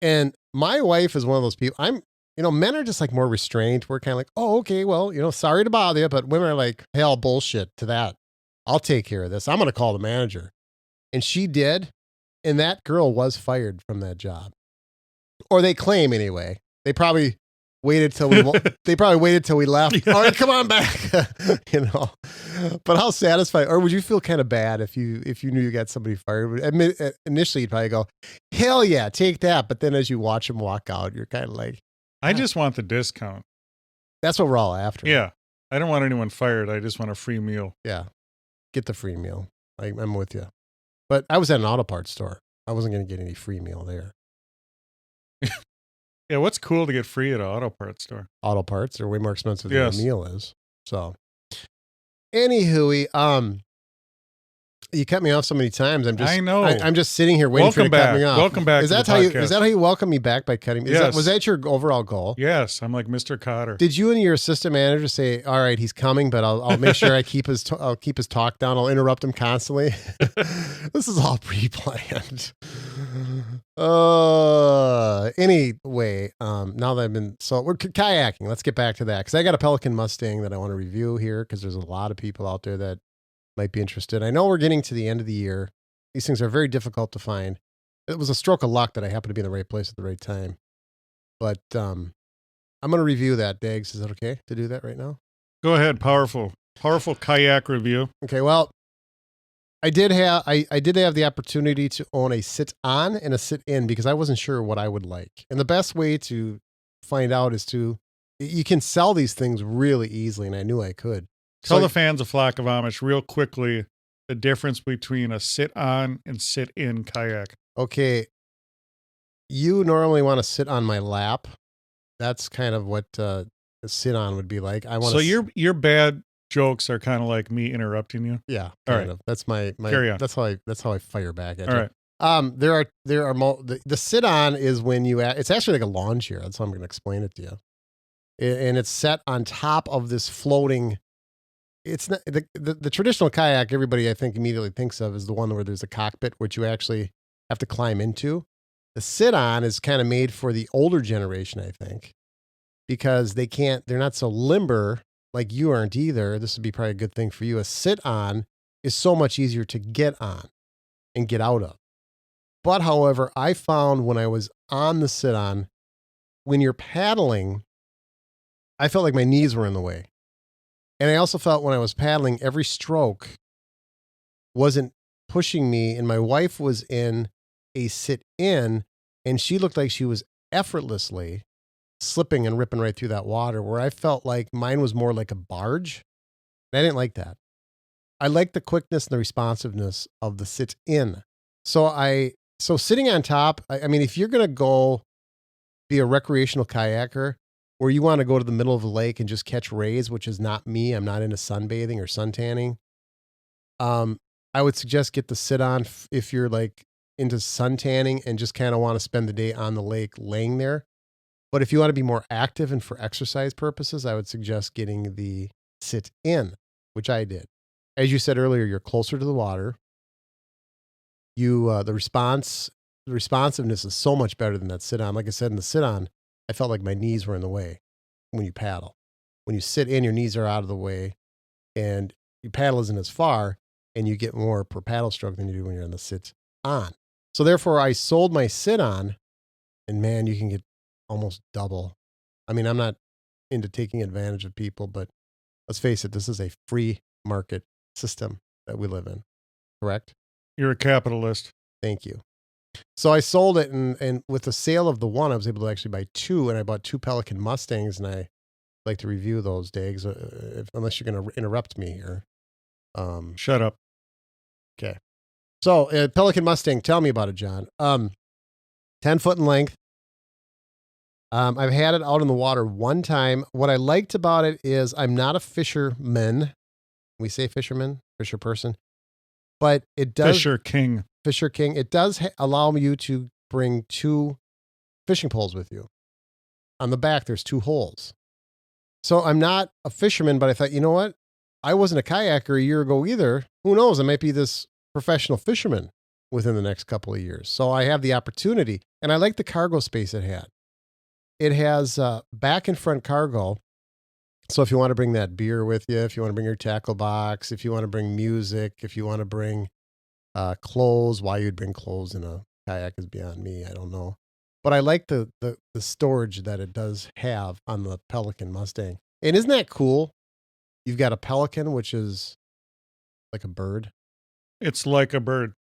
And my wife is one of those people. Men are just like more restrained. We're kind of like, oh, okay, well, sorry to bother you, but women are like, hell, bullshit to that. I'll take care of this. I'm going to call the manager. And she did. And that girl was fired from that job. Or they claim anyway. They probably waited till we left. All right, come on back. But how satisfied, or would you feel kind of bad if you knew you got somebody fired? Initially, you'd probably go, hell yeah, take that. But then as you watch them walk out, you're kind of like, I just want the discount. that's what we're all after. Yeah. I don't want anyone fired. I just want a free meal. Yeah. Get the free meal. I'm with you. But I was at an auto parts store. I wasn't going to get any free meal there. Yeah, what's cool to get free at an auto parts store? Auto parts are way more expensive than Yes. a meal is. So, anywho, you cut me off so many times. I know. I'm just sitting here waiting for you to cut me off. Welcome back. Is that how you welcome me back by cutting me? Yes. Was that your overall goal? Yes, I'm like Mr. Cotter. Did you and your assistant manager say, "All right, he's coming, but I'll make sure I'll keep his talk down. I'll interrupt him constantly." This is all pre-planned. Anyway, now that we're kayaking. Let's get back to that because I got a Pelican Mustang that I want to review here because there's a lot of people out there that might be interested. I know we're getting to the end of the year. These things are very difficult to find. It was a stroke of luck that I happened to be in the right place at the right time. But I'm going to review that, Dags. Is it okay to do that right now? Go ahead. Powerful kayak review. Okay, well, I did have the opportunity to own a sit-on and a sit-in because I wasn't sure what I would like. And the best way to find out is you can sell these things really easily, and I knew I could. Tell the fans of Flock of Amish real quickly the difference between a sit-on and sit-in kayak. Okay, you normally want to sit on my lap. That's kind of what a sit-on would be like. So your bad jokes are kind of like me interrupting you. Yeah, All kind right. of. That's my Carry on. That's how I fire back at All you. right. The sit-on is when it's actually like a lawn chair. That's how I'm going to explain it to you. And it's set on top of this floating. It's not the traditional kayak. Everybody I think immediately thinks of is the one where there's a cockpit, which you actually have to climb into. The sit-on is kind of made for the older generation, I think, because they're not so limber like you aren't either. This would be probably a good thing for you. A sit-on is so much easier to get on and get out of. But however, I found when I was on the sit-on, when you're paddling, I felt like my knees were in the way. And I also felt when I was paddling, every stroke wasn't pushing me. And my wife was in a sit-in, and she looked like she was effortlessly slipping and ripping right through that water, where I felt like mine was more like a barge. And I didn't like that. I like the quickness and the responsiveness of the sit-in. So sitting on top, I mean, if you're going to go be a recreational kayaker, where you want to go to the middle of the lake and just catch rays, which is not me. I'm not into sunbathing or suntanning. I would suggest get the sit-on if you're like into suntanning and just kind of want to spend the day on the lake laying there. But if you want to be more active and for exercise purposes, I would suggest getting the sit-in, which I did. As you said earlier, you're closer to the water. The responsiveness is so much better than that sit-on. Like I said, in the sit-on, I felt like my knees were in the way when you paddle. When you sit in, your knees are out of the way, and your paddle isn't as far, and you get more per paddle stroke than you do when you're in the sit-on. So therefore, I sold my sit-on, and man, you can get almost double. I mean, I'm not into taking advantage of people, but let's face it, this is a free market system that we live in, correct? You're a capitalist. Thank you. So I sold it, and with the sale of the one, I was able to actually buy two, and I bought two Pelican Mustangs, and I like to review those, Dags, unless you're going to interrupt me here. Shut up. Okay. So Pelican Mustang, tell me about it, John. 10 foot in length. I've had it out in the water one time. What I liked about it is I'm not a fisherman. We say fisherman, fisher person, but it does. Fisher King. It does allow you to bring two fishing poles with you. On the back, there's two holes. So I'm not a fisherman, but I thought, you know what? I wasn't a kayaker a year ago either. Who knows? I might be this professional fisherman within the next couple of years. So I have the opportunity, and I like the cargo space it had. It has back and front cargo. So if you want to bring that beer with you, if you want to bring your tackle box, if you want to bring music, if you want to bring Clothes, why you'd bring clothes in a kayak is beyond me. I don't know. But I like the storage that it does have on the Pelican Mustang. And isn't that cool? You've got a pelican, which is like a bird. It's like a bird.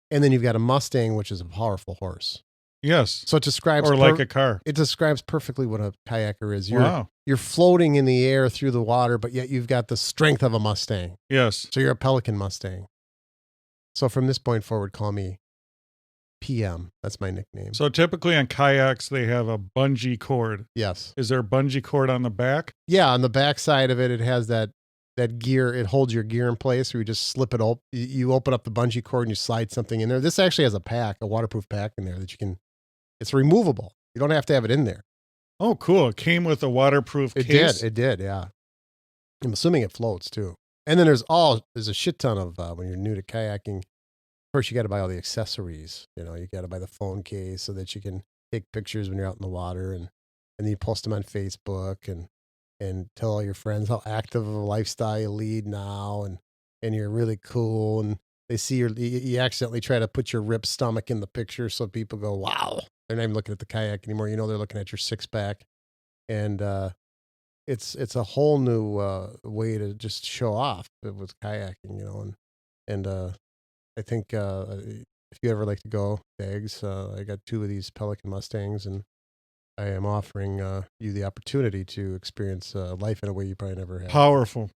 And then you've got a Mustang, which is a powerful horse. Yes. So it describes Or like a car. It describes perfectly what a kayaker is. Wow. You're floating in the air through the water, but yet you've got the strength of a Mustang. Yes. So you're a Pelican Mustang. So from this point forward, call me PM. That's my nickname. So typically on kayaks, they have a bungee cord. Yes. Is there a bungee cord on the back? Yeah, on the back side of it, it has that gear. It holds your gear in place, or you just slip it open. You open up the bungee cord and you slide something in there. This actually has a waterproof pack in there that you can. It's removable. You don't have to have it in there. Oh, cool. It came with a waterproof It case. did. It did. Yeah. I'm assuming it floats too. And then there's a shit ton of when you're new to kayaking. Of course, you got to buy all the accessories. You got to buy the phone case so that you can take pictures when you're out in the water, and then you post them on Facebook and tell all your friends how active of a lifestyle you lead now, and you're really cool, and they see you accidentally try to put your ripped stomach in the picture, so people go, wow. They're not even looking at the kayak anymore. They're looking at your six pack, and it's a whole new way to just show off with kayaking, and I think if you ever like to go, Dags, I got 2 of these Pelican Mustangs, and I am offering you the opportunity to experience life in a way you probably never have. Powerful.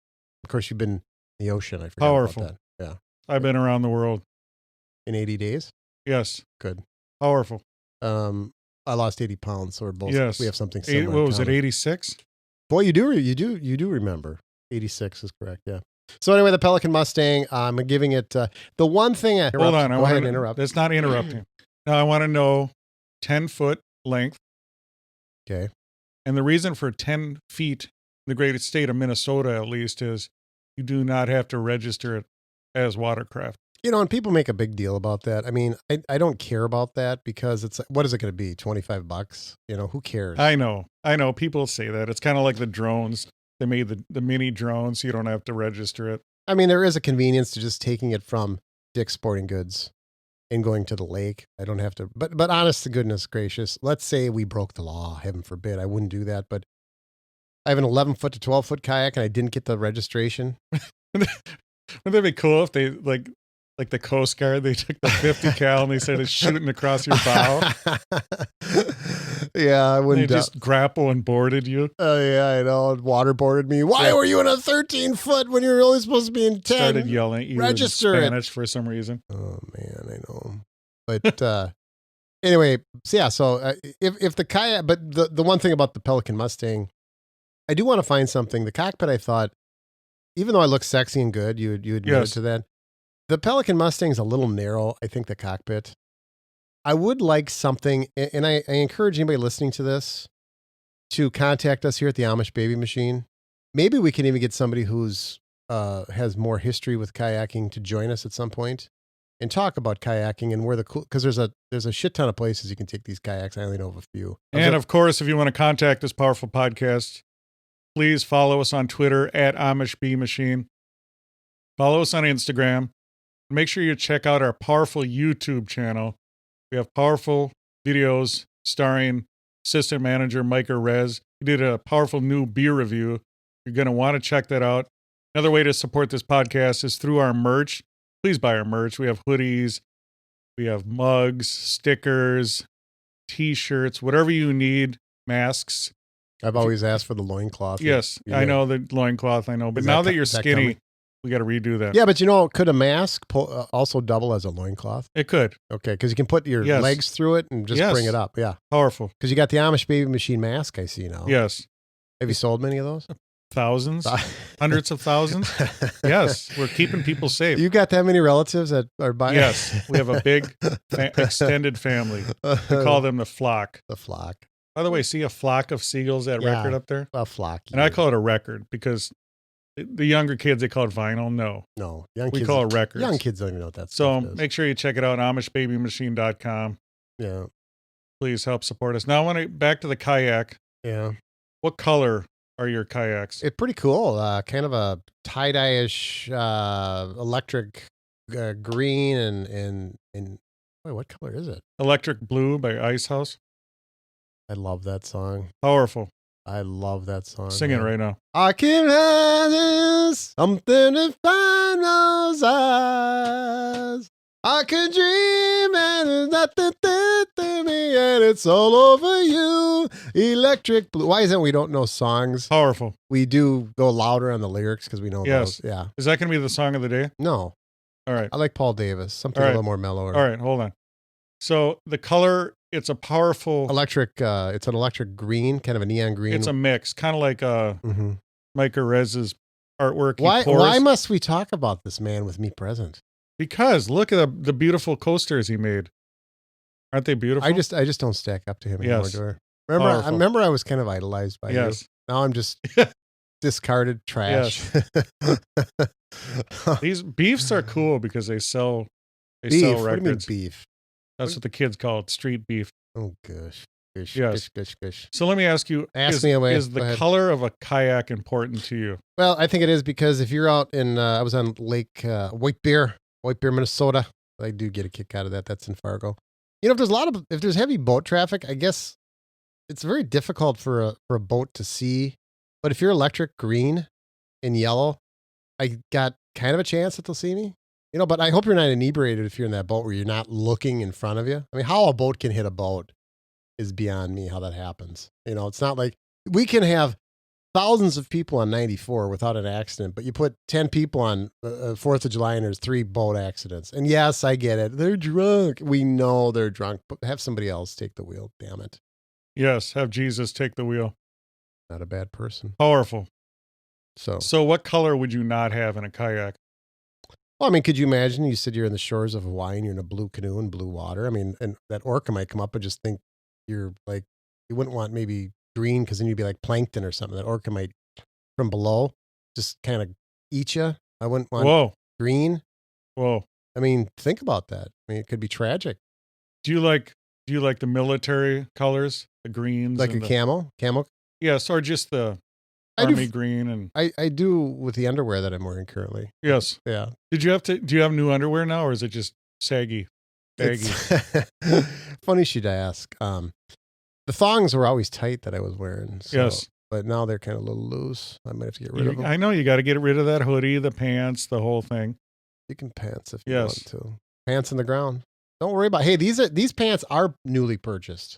Of course, you've been in the ocean. I forgot Powerful. about that. Yeah. I've been around the world. In 80 days? Yes. Good. Powerful. I lost 80 pounds, so we're both, Yes. we have something similar. What was it, 86? Boy, you do remember. 86 is correct, yeah. So anyway, the Pelican Mustang, I'm giving it the one thing. Hold on. Go ahead and interrupt. That's not interrupting. Now I want to know 10-foot length. Okay. And the reason for 10 feet in the great state of Minnesota, at least, is you do not have to register it as watercraft. And people make a big deal about that. I mean, I don't care about that because it's, what is it going to be? $25? Who cares? I know. People say that. It's kind of like the drones. They made the mini drones, so you don't have to register it. I mean, there is a convenience to just taking it from Dick's Sporting Goods and going to the lake. I don't have to, but honest to goodness gracious, let's say we broke the law, heaven forbid. I wouldn't do that, but I have an 11-foot to 12-foot kayak and I didn't get the registration. Wouldn't that be cool if they, like the Coast Guard, they took the 50 cal and they started shooting across your bow? Yeah, I wouldn't. They just grapple and boarded you. Oh, yeah, I know. Waterboarded me. Why were you in a 13-foot when you're only supposed to be in 10? Started yelling at you Register in Spanish for some reason. Oh, man, I know. But anyway, so yeah, so if the kayak, but the one thing about the Pelican Mustang, I do want to find something. The cockpit, I thought, even though I look sexy and good, you admitted to that. The Pelican Mustang's a little narrow, I think, the cockpit. I would like something, and I encourage anybody listening to this to contact us here at the Amish Baby Machine. Maybe we can even get somebody who's has more history with kayaking to join us at some point and talk about kayaking and where the cool, because there's a shit ton of places you can take these kayaks. I only know of a few. And of course, if you want to contact this powerful podcast, please follow us on Twitter at Amish Bee Machine. Follow us on Instagram. Make sure you check out our powerful YouTube channel. We have powerful videos starring Assistant Manager Mike Rez. He did a powerful new beer review. You're going to want to check that out. Another way to support this podcast is through our merch. Please buy our merch. We have hoodies, we have mugs, stickers, t-shirts, whatever you need, masks. I've always asked for the loincloth. Yes, I know the loincloth, I know. But now that you're skinny, we got to redo that. Yeah, but could a mask also double as a loincloth? It could. Okay, because you can put your legs through it and just bring it up. Yeah. Powerful. Because you got the Amish Baby Machine mask, I see now. Yes. Have you sold many of those? Thousands, hundreds of thousands. Yes, we're keeping people safe. You got that many relatives that are buying? Yes, we have a big extended family. We call them the flock. The flock. By the way, see a flock of seagulls, that record up there? A flock. And I call it a record because the younger kids, they call it vinyl. No, young we kids, call it records. Young kids don't even know what that's. So make sure you check it out, AmishBabyMachine.com. Yeah. Please help support us. Now I want to back to the kayak. Yeah. What color are your kayaks? It's pretty cool. Kind of a tie-dye-ish electric green and wait, what color is it? Electric Blue by Ice House. I love that song. Powerful. I love that song. Sing it man. right now. I can have something to find those eyes. I can dream and there's nothing to me and it's all over you. Electric Blue. Why is it we don't know songs? Powerful. We do go louder on the lyrics because we know Yes. those. Yeah. Is that going to be the song of the day? No. All right. I like Paul Davis. Something All right. a little more mellower. All right. Hold on. So the color, it's a powerful. Electric. It's an electric green, kind of a neon green. It's a mix, kind of like Mhm. Mike Rez's artwork. he Why? pours. Why must we talk about this man with me present? Because look at the beautiful coasters he made. Aren't they beautiful? I just don't stack up to him anymore. Yes. Do I? Remember, Powerful. I remember I was kind of idolized by you. Yes. Now I'm just discarded trash. These beefs are cool because they sell. They Beef. sell What do you mean records. beef? That's what the kids call it, street beef. Oh gosh. Gosh, Yes. gosh, gosh. So let me ask you: Ask me away. Is Go the ahead. color of a kayak important to you? Well, I think it is because if you're out in, I was on Lake White Bear, Minnesota. I do get a kick out of that. That's in Fargo. You know, if there's heavy boat traffic, I guess it's very difficult for a boat to see. But if you're electric green and yellow, I got kind of a chance that they'll see me. You know, but I hope you're not inebriated if you're in that boat where you're not looking in front of you. I mean, how a boat can hit a boat is beyond me, how that happens. You know, it's not like we can have thousands of people on 94 without an accident, but you put 10 people on 4th of July and there's 3 boat accidents. And yes, I get it. They're drunk. We know they're drunk, but have somebody else take the wheel. Damn it. Yes, have Jesus take the wheel. Not a bad person. Powerful. So, So what color would you not have in a kayak? well, I mean, could you imagine you said you're in the shores of Hawaii and you're in a blue canoe in blue water? I mean, and that orca might come up and just think you're like, you wouldn't want maybe green because then you'd be like plankton or something. That orca might from below just kind of eat you. I wouldn't want Whoa, green. whoa. I mean, think about that. I mean, it could be tragic. Do you like the military colors, the greens, Like a and the, camel. Yes, or just the I do army green and I do with the underwear that I'm wearing currently. yes. Yeah. Do you have new underwear now, or is it just saggy? Baggy. It's funny she'd ask. The thongs were always tight that I was wearing. So, Yes. But now they're kind of a little loose. I might have to get rid of them. I know you got to get rid of that hoodie, the pants, the whole thing. You can pants if you Yes. want to. Pants in the ground. Don't worry about. Hey, these pants are newly purchased.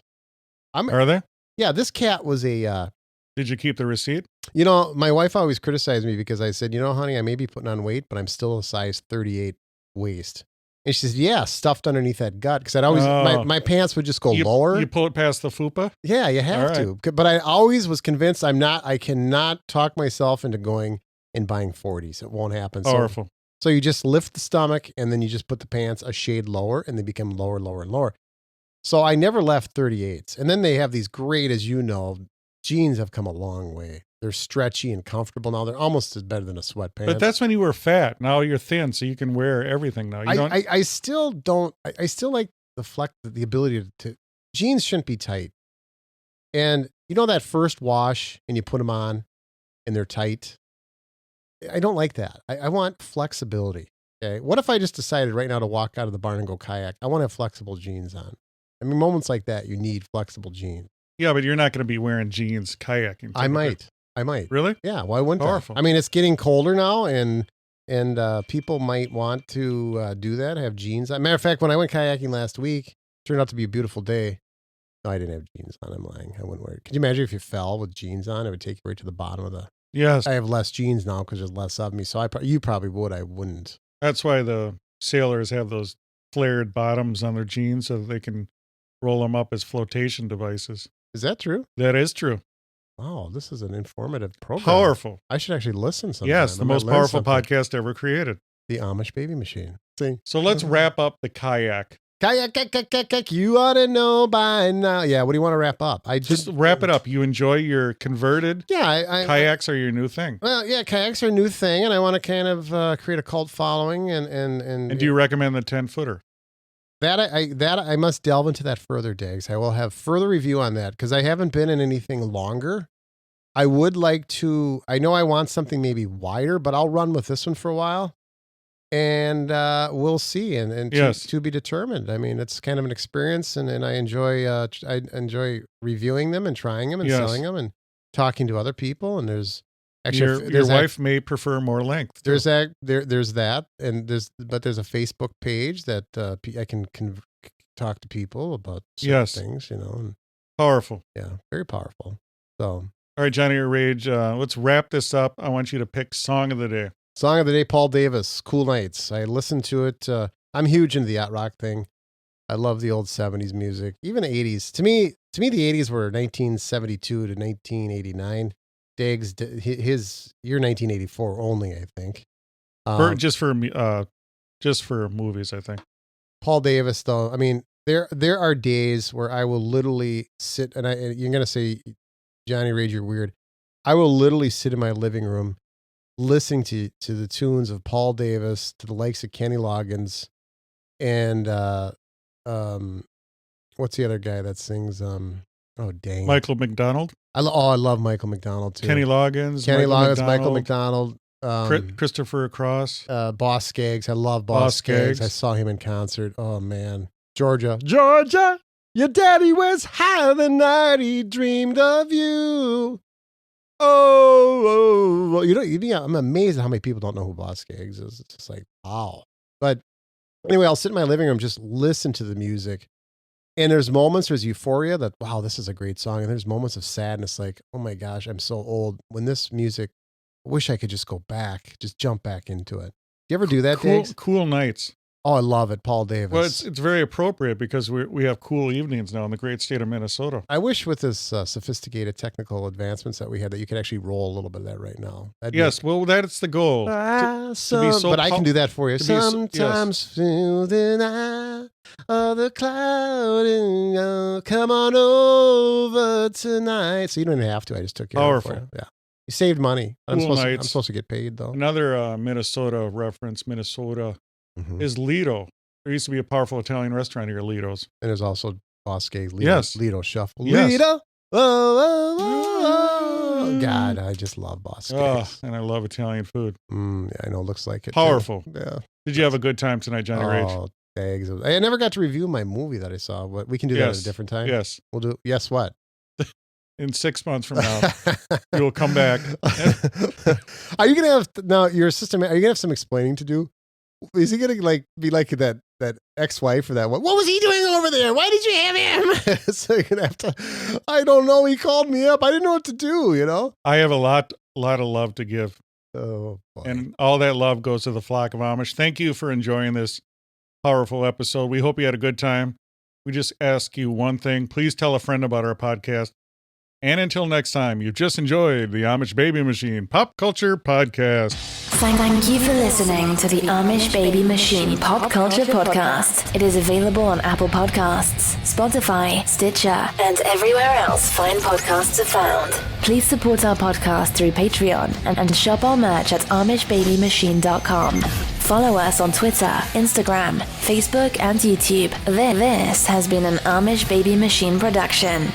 Are they? Yeah, this cat was a. Did you keep the receipt? You know, my wife always criticized me because I said, you know, honey, I may be putting on weight, but I'm still a size 38 waist. And she says, yeah, stuffed underneath that gut. Because I'd always, Oh. my pants would just go lower. You pull it past the fupa? Yeah, you have All to. But I always was convinced I cannot talk myself into going and buying 40s. It won't happen. Powerful. So you just lift the stomach and then you just put the pants a shade lower and they become lower, lower, and lower. So I never left 38s. And then they have these great, as you know, jeans have come a long way. They're stretchy and comfortable now. They're almost as better than a sweatpants. But that's when you were fat. Now you're thin, so you can wear everything now. You don't. I still don't. I still like the ability to. Jeans shouldn't be tight. And you know that first wash and you put them on, and they're tight. I don't like that. I want flexibility. Okay. What if I just decided right now to walk out of the barn and go kayak? I want to have flexible jeans on. I mean, moments like that, you need flexible jeans. Yeah, but you're not going to be wearing jeans kayaking. I might. Really? Yeah. Why wouldn't Powerful. I? I mean, it's getting colder now, and people might want to do that. Have jeans on. Matter of fact, when I went kayaking last week, it turned out to be a beautiful day. No, I didn't have jeans on. I'm lying. I wouldn't wear it. Could you imagine if you fell with jeans on? It would take you right to the bottom of the. Yes. I have less jeans now because there's less of me. So you probably would. I wouldn't. That's why the sailors have those flared bottoms on their jeans so that they can roll them up as flotation devices. Is that true? That is true. Oh, this is an informative program. Powerful. I should actually listen sometime. Yes, I the might most learn powerful something. podcast ever created. The Amish Baby Machine. See? So let's wrap up the kayak. Kayak, you ought to know by now. Yeah, what do you want to wrap up? Just wrap it up. You enjoy your converted. Yeah, Kayaks are your new thing. Well, yeah, kayaks are a new thing, and I want to kind of create a cult following. And do you recommend the 10-footer? That I must delve into that further, Diggs. I will have further review on that because I haven't been in anything longer. I would like to. I know I want something maybe wider, but I'll run with this one for a while. And we'll see, and Yes. to be determined. I mean, it's kind of an experience, and I enjoy reviewing them and trying them and Yes. selling them and talking to other people. And there's actually Your wife may prefer more length. too. there's that, and there's a Facebook page that I can talk to people about certain Yes. things, and Powerful. yeah, very powerful. So, All right, Johnny Rage, let's wrap this up. I want you to pick Song of the Day. song of the day, Paul Davis, "Cool Nights." I listened to it. I'm huge into the yacht rock thing. I love the old 70s music, even 80s. To me, the 80s were 1972 to 1989. Diggs, his year 1984 only, I think. Just for movies, I think. Paul Davis, though, I mean, there are days where I will literally sit, and you're gonna say, Johnny Rage, you're weird. I will literally sit in my living room listening to the tunes of Paul Davis, to the likes of Kenny Loggins, and what's the other guy that sings? Oh dang, Michael McDonald, I love Michael McDonald too. Kenny Loggins, Michael McDonald, Christopher Cross, Boss Skaggs. I love Boss Skaggs. I saw him in concert. Oh man, Georgia, your daddy was high the night he dreamed of you. Oh, I'm amazed at how many people don't know who Boss Skaggs is. It's just like, wow. But anyway, I'll sit in my living room, just listen to the music. And there's moments, there's euphoria that, wow, this is a great song. And there's moments of sadness, like, oh my gosh, I'm so old. When this music, I wish I could just go back, just jump back into it. Do you ever do that, Diggs? Cool Nights. Oh, I love it, Paul Davis. Well, it's very appropriate because we have cool evenings now in the great state of Minnesota. I wish with this sophisticated technical advancents that we had that you could actually roll a little bit of that right now. Yes, well, that's the goal. But I can do that for you. Sometimes through the night of the cloud and come on over tonight. So you don't even have to. I just took care of it for you. Yeah. You saved money. I'm supposed to get paid though. Another Minnesota reference, Minnesota, is Lido. There used to be a powerful Italian restaurant here, Lido's. And there's also Boss Skaggs, Yes. Lido Shuffle. Yes. Lido. Oh, God, I just love Boss Skaggs. And I love Italian food. Yeah, I know. It looks like it. Powerful. Yeah. Did you have a good time tonight, Johnny Rage? Oh, thanks. I never got to review my movie that I saw, but we can do that at a different time. Yes. We'll do. Yes, what? In 6 months from now, you will come back. Are you gonna have now your assistant? Are you gonna have some explaining to do? Is he gonna be like that ex-wife or that one? What was he doing over there? Why did you have him? So you're gonna have to. I don't know. He called me up. I didn't know what to do. I have a lot of love to give. Oh, boy. And all that love goes to the flock of Amish. Thank you for enjoying this powerful episode. We hope you had a good time. We just ask you one thing. Please tell a friend about our podcast. And until next time, you've just enjoyed the Amish Baby Machine Pop Culture Podcast. Thank you for listening to the Amish Baby Machine Pop Culture Podcast. It is available on Apple Podcasts, Spotify, Stitcher, and everywhere else fine podcasts are found. Please support our podcast through Patreon and shop our merch at AmishBabyMachine.com. Follow us on Twitter, Instagram, Facebook, and YouTube. This has been an Amish Baby Machine production.